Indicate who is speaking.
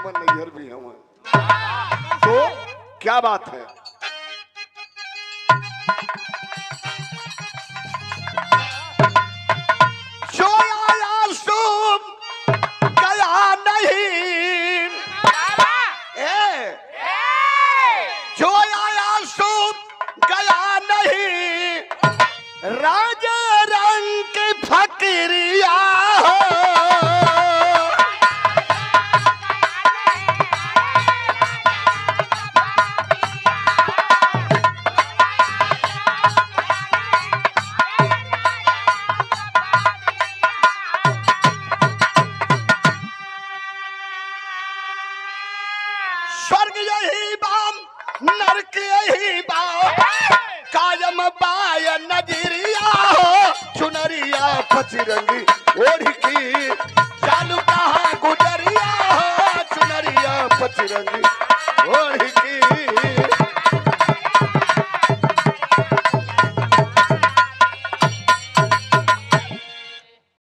Speaker 1: हमन नैहर भी हम। तो क्या बात है? जो आया सो गया नहीं, जो आया सो गया नहीं, राजा रंग की फकरिया हो। स्वर्ग यही बाम, नरक यही बाम, कायम बाय नजरिया हो। चुनरिया पचरंगी ओढ़ की चालू कहाँ गुजरिया हो। चुनरिया पचरंगी ओढ़ की